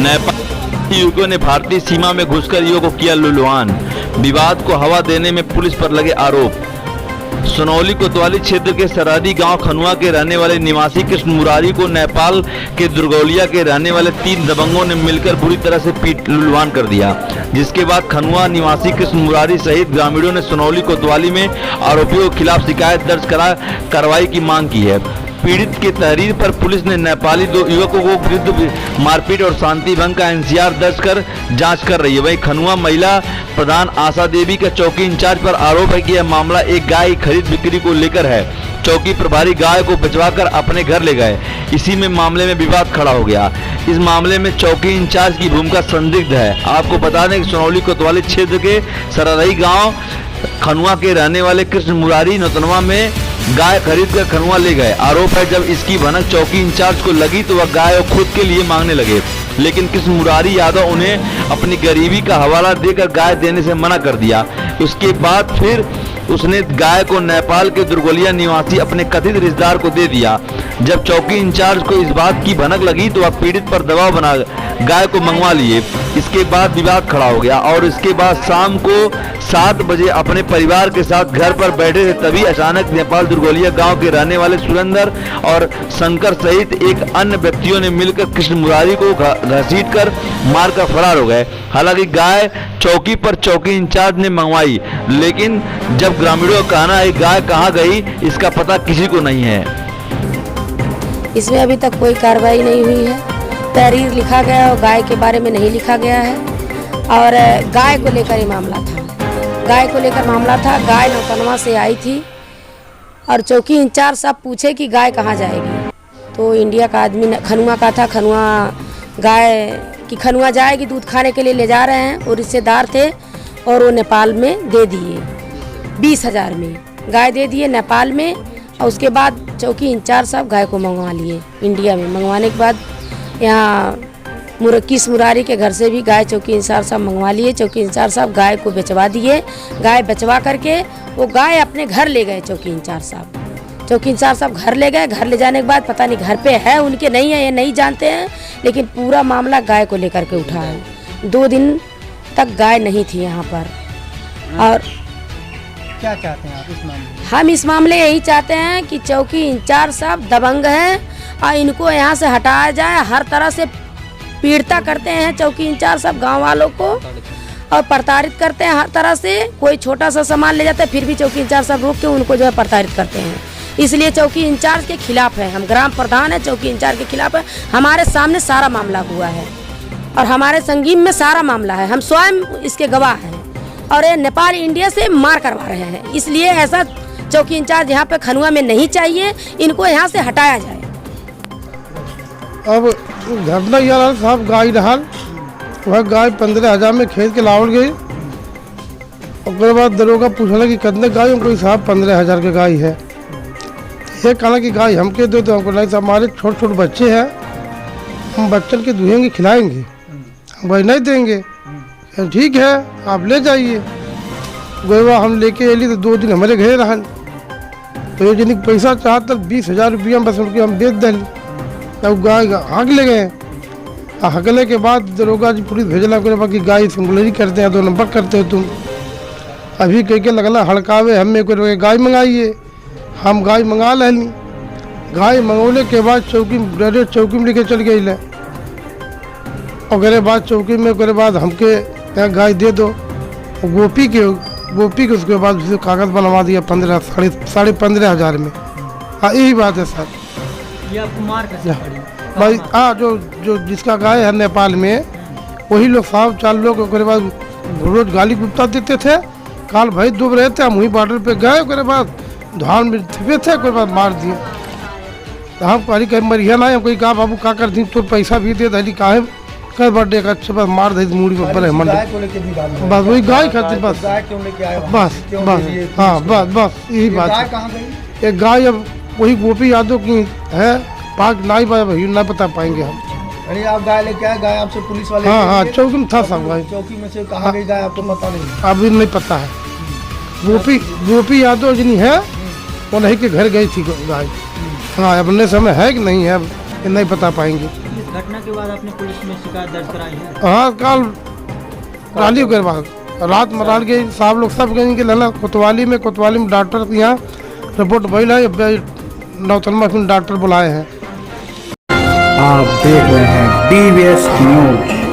नेपाली युवकों ने भारतीय सीमा में घुसकर युवकों को किया लुलुहान। विवाद को हवा देने में पुलिस पर लगे आरोप। सोनौली कोतवाली क्षेत्र के सरहदी गांव खनुआ के रहने वाले निवासी कृष्ण मुरारी को नेपाल के दुर्गौलिया के रहने वाले 3 दबंगों ने मिलकर बुरी तरह से पीट लुलुहान कर दिया, जिसके बाद खनुआ निवासी कृष्ण मुरारी सहित ग्रामीणों ने सोनौली कोतवाली में आरोपियों के खिलाफ शिकायत दर्ज करा कार्रवाई की मांग की है। पीड़ित के तहरीर पर पुलिस ने नेपाली 2 युवकों को विरुद्ध मारपीट और शांति भंग का एनसीआर दर्ज कर जांच कर रही है। वहीं खनुआ महिला प्रधान आशा देवी का चौकी इंचार्ज पर आरोप है कि यह मामला एक गाय की खरीद बिक्री को लेकर है। चौकी प्रभारी गाय को भिजवाकर अपने घर ले गए। इसी में मामले में विवाद खड़ा हो गया। इस मामले में चौकी इंचार्ज की भूमिका संदिग्ध है। आपको बता दें कि सोनौली कोतवाली क्षेत्र के सरहदी गांव खनुआ के रहने वाले कृष्ण मुरारी नौतनवा में गाय खरीद कर खनुआ ले गए। आरोप है जब इसकी भनक चौकी इंचार्ज को लगी तो वह गाय खुद के लिए मांगने लगे, लेकिन कृष्ण मुरारी यादव उन्हें अपनी गरीबी का हवाला देकर गाय देने से मना कर दिया। उसके बाद फिर उसने गाय को नेपाल के दुर्गौलिया निवासी अपने कथित रिश्तेदार को दे दिया। जब चौकी इंचार्ज को इस बात की भनक लगी तो वह पीड़ित पर दबाव बना गाय को मंगवा लिए। इसके बाद विवाद खड़ा हो गया और इसके बाद शाम को 7 बजे अपने परिवार के साथ घर पर बैठे थे, तभी अचानक नेपाल दुर्गौलिया गांव के रहने वाले सुरेंद्र और शंकर सहित एक अन्य व्यक्तियों ने मिलकर कृष्ण मुरारी को घसीटकर मारकर फरार हो गए। हालांकि गाय चौकी पर चौकी इंचार्ज ने मंगवाई, लेकिन जब ग्रामीणों का कहना है गाय कहाँ गई इसका पता किसी को नहीं है। इसमें अभी तक कोई कार्रवाई नहीं हुई है। तहरीर लिखा गया और गाय के बारे में नहीं लिखा गया है। और गाय को लेकर ये मामला था। गाय को लेकर मामला था। गाय नौतनवा से आई थी और चौकी इंचार्ज साहब पूछे कि गाय कहाँ जाएगी, तो इंडिया का आदमी खनुआ का था। खनुआ गाय कि खनुआ जाएगी, दूध खाने के लिए ले जा रहे हैं। और रिश्तेदार थे और वो नेपाल में दे दिए 20,000 में गाय दे दिए नेपाल में। और उसके बाद चौकी इंचार्ज साहब गाय को मंगवा लिए इंडिया में। मंगवाने के बाद यहाँ कृष्ण मुरारी के घर से भी गाय चौकी इंचार्ज साहब मंगवा लिए। चौकी इंचार्ज साहब गाय को बेचवा दिए। गाय बेचवा करके वो गाय अपने घर ले गए। चौकी इंचार्ज साहब घर ले गए। घर ले जाने के बाद पता नहीं घर पे है उनके नहीं है, ये नहीं जानते हैं, लेकिन पूरा मामला गाय को लेकर के उठा है। 2 दिन तक गाय नहीं थी यहाँ पर। और क्या चाहते हैं आप इस मामले में? हम इस मामले यही चाहते हैं कि चौकी इंचार्ज साहब दबंग हैं और इनको यहाँ से हटाया जाए। हर तरह से पीड़िता करते हैं चौकी इंचार्ज साहब गांव वालों को और प्रताड़ित करते हैं हर तरह से। कोई छोटा सा सामान ले जाते हैं फिर भी चौकी इंचार्ज साहब रोक के उनको जो है प्रताड़ित करते हैं। इसलिए चौकी इंचार्ज के खिलाफ है। हम ग्राम प्रधान है, चौकी इंचार्ज के खिलाफ है। हमारे सामने सारा मामला हुआ है और हमारे संगीन में सारा मामला है। हम स्वयं इसके गवाह हैं और ये नेपाल इंडिया से मार करवा रहे हैं। इसलिए ऐसा चौकी इंचार्ज यहाँ पे खनुआ में नहीं चाहिए, इनको यहाँ से हटाया जाए। अब घटना यह रहा साहब, गाय रहल वह गाय 15,000 में खरीद के लावल गई। उसके बाद दरोगा पूछला कि कितने गाय, उनको साहब 15,000 के गाय है। ये कहना कि गाय हमके दो, तो हमको नहीं साहब हमारे छोटे छोटे बच्चे हैं, हम बच्चन के दुहेंगे खिलाएंगे, हम भाई नहीं देंगे। ठीक है आप ले जाइए। गोवा हम लेके अली तो 2 दिन हमारे घर रहन। तो ये जिन पैसा चाहता 20,000 रुपया बस उनके हम बेच दिली। तब गाय हाँक ले गए। हकले के बाद दरोगा जी पुलिस भेजला कि गाय सिंगुलरी करते हैं, 2 नंबर करते हो तुम। अभी कह के लगला हड़कावे हमें कोई गाय मंगाइए। हम गाय मंगा लेनी। गाय मंगौले के बाद चौकी में लेके चल गई। और बाद चौकी में बाद हमके यहाँ गाय दे दो। गोपी के उसके बाद कागज़ बनवा दिया 15,500 में। हाँ यही बात है सर। ये आपको मार कैसे पड़ी? भाई हाँ, जो जिसका गाय है नेपाल में वही लोग साहब 4 लोग उसके बाद रोज गाली गुप्ता देते थे। काल भाई डूब रहे थे, हम वही बॉर्डर पे गए। उसके बाद धान में छिपे थे, उसके बाद मार दिए। तो हम कहली कहीं मरिया ना, कोई कहा बाबू का कर दी तो पैसा भी दे दली काहे कर बर्थडे का अच्छा बस मार दी मूड़ी पर बस वही गाय खाती बस हाँ बस यही बात है। एक गाय अब वही गोपी यादव की है, पाक नहीं भाई ना बता पाएंगे हम। अरे आप गाय लेके आए, गाय आपसे पुलिस वाले? हाँ चौकी में था सब गाय। चौकी में से कहाँ गई गाय आपको पता नहीं? अभी नहीं पता है। गोपी यादव जिनी है वो नहीं के घर गई थी गाय। हाँ अपने समय है कि नहीं है ये नहीं बता पाएंगे। घटना के बाद आपने पुलिस में शिकायत दर्ज कराई है? हाँ कल राली के बाद रात मराल के साहब लोग सब कहेंगे लला कोतवाली में डॉक्टर यहाँ रिपोर्ट भइल है, नौतनवा डॉक्टर बुलाए हैं। आप देख रहे हैं DVS न्यूज।